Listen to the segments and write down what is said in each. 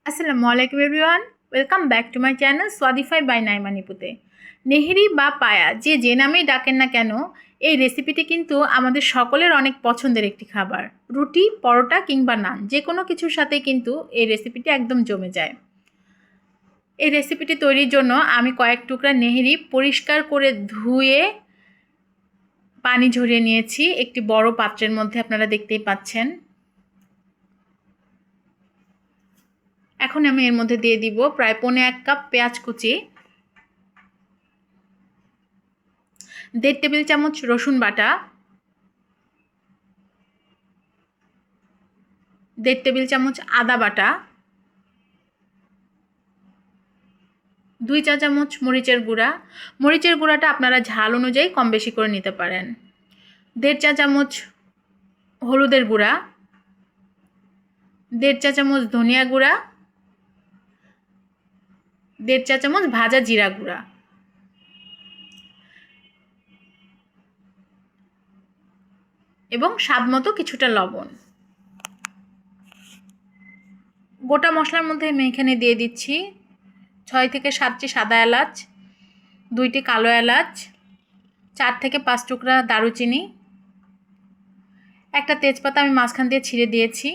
আসসালামু আলাইকুম everyone, welcome back to my channel Swadify by Naima নিপুতে। নেহেরি বা পায়া যে নামেই ডাকেন না কেন, এই রেসিপিটি কিন্তু আমাদের সকলের অনেক পছন্দের একটি খাবার। রুটি, পরোটা কিংবা নান যে কোনো কিছুর সাথেই কিন্তু এই রেসিপিটি একদম জমে যায়। এই রেসিপিটি তৈরির জন্য আমি কয়েক টুকরা নেহেরি পরিষ্কার করে ধুয়ে পানি ঝরিয়ে নিয়েছি একটি বড় পাত্রের মধ্যে, আপনারা দেখতেই পাচ্ছেন। এখন আমি এর মধ্যে দিয়ে দিব প্রায় 1.5 কাপ পেঁয়াজ কুচি, 1.5 টেবিল চামচ রসুন বাটা, 1.5 টেবিল চামচ আদা বাটা, 2 চা চামচ মরিচের গুঁড়া। মরিচের গুঁড়াটা আপনারা ঝাল অনুযায়ী কম বেশি করে নিতে পারেন। 1.5 চা চামচ হলুদের গুঁড়া, 1.5 চা চামচ ধনিয়া গুঁড়া, 1.5 চা চামচ ভাজা জিরা গুঁড়া এবং স্বাদ মতো কিছুটা লবণ। গোটা মশলার মধ্যে আমি এখানে দিয়ে দিচ্ছি 6 থেকে 7টি সাদা এলাচ, 2টি কালো এলাচ, 4 থেকে 5 টুকরা দারুচিনি, একটা তেজপাতা আমি মাঝখান দিয়ে ছিঁড়ে দিয়েছি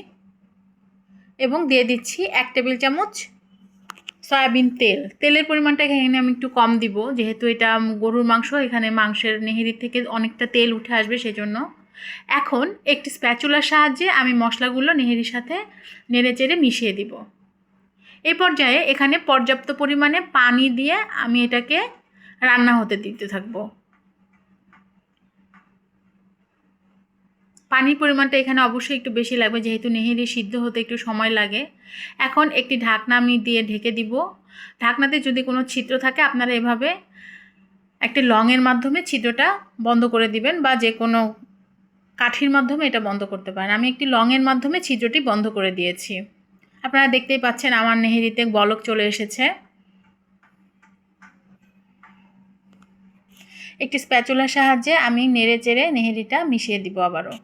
এবং দিয়ে দিচ্ছি 1 টেবিল চামচ সয়াবিন তেল। তেলের পরিমাণটা এখানে আমি একটু কম দিব, যেহেতু এটা গরুর মাংস, এখানে মাংসের নেহেরি থেকে অনেকটা তেল উঠে আসবে সেজন্য। এখন একটি স্প্যাচুলার সাহায্যে আমি মশলাগুলো নেহেরির সাথে নেড়েচেড়ে মিশিয়ে দিব। এই পর্যায়ে এখানে পর্যাপ্ত পরিমাণে পানি দিয়ে আমি এটাকে রান্না হতে দিতে থাকবো। পানির পরিমাণটা এখানে অবশ্যই একটু বেশি লাগবে, যেহেতু নেহেরি সিদ্ধ হতে একটু সময় লাগে। এখন একটি ঢাকনা আমি দিয়ে ঢেকে দিব। ঢাকনাতে যদি কোনো ছিদ্র থাকে আপনারা এভাবে একটি লংয়ের মাধ্যমে ছিদ্রটা বন্ধ করে দিবেন, বা যে কোনো কাঠির মাধ্যমে এটা বন্ধ করতে পারেন। আমি একটি লংয়ের মাধ্যমে ছিদ্রটি বন্ধ করে দিয়েছি। আপনারা দেখতেই পাচ্ছেন আমার নেহেরিতে বলক চলে এসেছে। একটি স্প্যাচুলার সাহায্যে আমি নেড়ে চেড়ে নেহেরিটা মিশিয়ে দিব আবারও।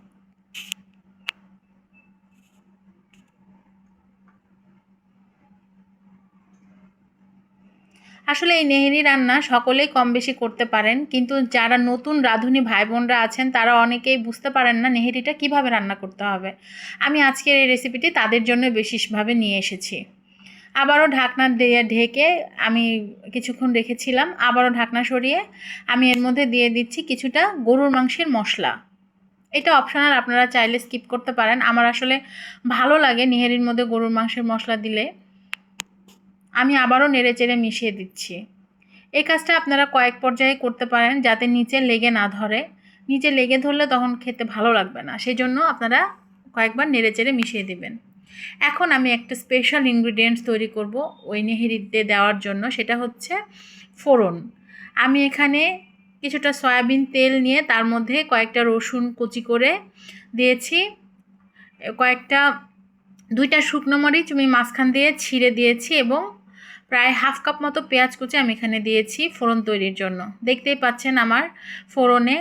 আসলে এই নেহেরি রান্না সকলেই কম বেশি করতে পারেন, কিন্তু যারা নতুন রাঁধুনি ভাই বোনরা আছেন তারা অনেকেই বুঝতে পারেন না নেহেরিটা কিভাবে রান্না করতে হবে। আমি আজকের এই রেসিপিটি তাদের জন্য বিশেষভাবে নিয়ে এসেছি। আবারও ঢাকনা দিয়ে ঢেকে আমি কিছুক্ষণ রেখেছিলাম। আবারও ঢাকনা সরিয়ে আমি এর মধ্যে দিয়ে দিচ্ছি কিছুটা গরুর মাংসের মশলা। এটা অপশনাল, আপনারা চাইলে স্কিপ করতে পারেন। আমার আসলে ভালো লাগে নেহেরির মধ্যে গরুর মাংসের মশলা দিলে। আমি আবারও নেড়েচেড়ে মিশিয়ে দিচ্ছি। এই কাজটা আপনারা কয়েক পর্যায়ে করতে পারেন যাতে নিচে লেগে না ধরে। নিচে লেগে ধরলে তখন খেতে ভালো লাগবে না, সেই জন্য আপনারা কয়েকবার নেড়েচেড়ে মিশিয়ে দিবেন। এখন আমি একটা স্পেশাল ইনগ্রিডিয়েন্টস তৈরি করব ওই নেহেরিতে দেওয়ার জন্য, সেটা হচ্ছে ফোড়ন। আমি এখানে কিছুটা সয়াবিন তেল নিয়ে তার মধ্যে কয়েকটা রসুন কুচি করে দিয়েছি, কয়েকটা 2টা শুকনো মরিচ আমি মাঝখান দিয়ে ছিঁড়ে দিয়েছি এবং প্রায় 1/2 কাপ মতো পেঁয়াজ কুচি আমি এখানে দিয়েছি ফোড়ন তৈরির জন্য। দেখতেই পাচ্ছেন আমার ফোড়নে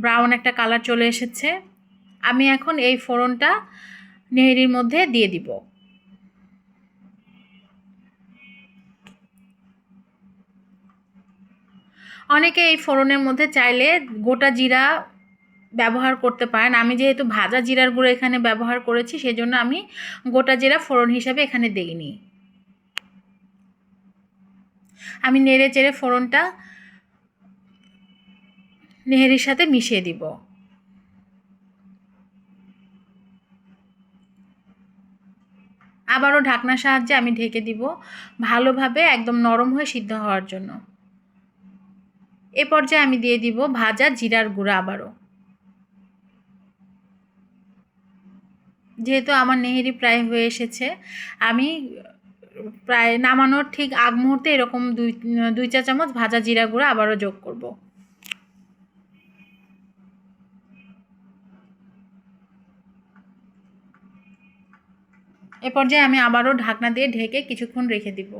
ব্রাউন একটা কালার চলে এসেছে। আমি এখন এই ফোড়নটা নেহেরির মধ্যে দিয়ে দিব। অনেকে এই ফোড়নের মধ্যে চাইলে গোটা জিরা ব্যবহার করতে পারেন। আমি যেহেতু ভাজা জিরার গুঁড়ো এখানে ব্যবহার করেছি সেজন্য আমি গোটা জিরা ফোড়ন হিসাবে এখানে দেইনি। আমি নেড়ে চেড়ে ফোড়নটা নেহেরির সাথে মিশিয়ে দিব। আবারও ঢাকনার সাহায্যে আমি ঢেকে দিব ভালোভাবে একদম নরম হয়ে সিদ্ধ হওয়ার জন্য। এ পর্যায়ে আমি দিয়ে দিব ভাজা জিরার গুঁড়া আবারও। যেহেতু আমার নেহেরি প্রায় হয়ে এসেছে, আমি প্রায় নামানোর ঠিক আগ মুহূর্তে এরকম 2 চা চামচ ভাজা জিরা গুঁড়া আবারও যোগ করব। এ পর্যায়ে আমি আবারও ঢাকনা দিয়ে ঢেকে কিছুক্ষণ রেখে দিব।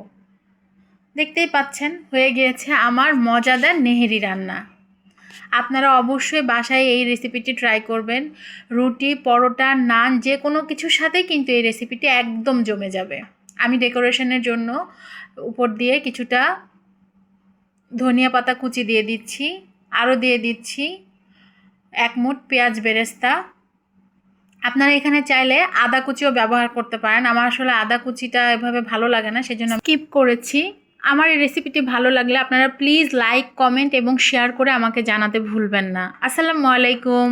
দেখতেই পাচ্ছেন হয়ে গিয়েছে আমার মজাদার নেহেরি রান্না। আপনারা অবশ্যই বাসায় এই রেসিপিটি ট্রাই করবেন। রুটি, পরোটা, নান যে কোনো কিছুর সাথেই কিন্তু এই রেসিপিটি একদম জমে যাবে। আমি ডেকোরেশনের জন্য উপর দিয়ে কিছুটা ধনিয়া পাতা কুচি দিয়ে দিচ্ছি, আরও দিয়ে দিচ্ছি 1 মুঠ পেঁয়াজ বেরেস্তা। আপনারা এখানে চাইলে আদা কুচিও ব্যবহার করতে পারেন। আমার আসলে আদা কুচিটা এভাবে ভালো লাগে না, সেজন্য স্কিপ করেছি। আমার এই রেসিপিটি ভালো লাগলে আপনারা প্লিজ লাইক, কমেন্ট এবং শেয়ার করে আমাকে জানাতে ভুলবেন না। আসসালামু আলাইকুম।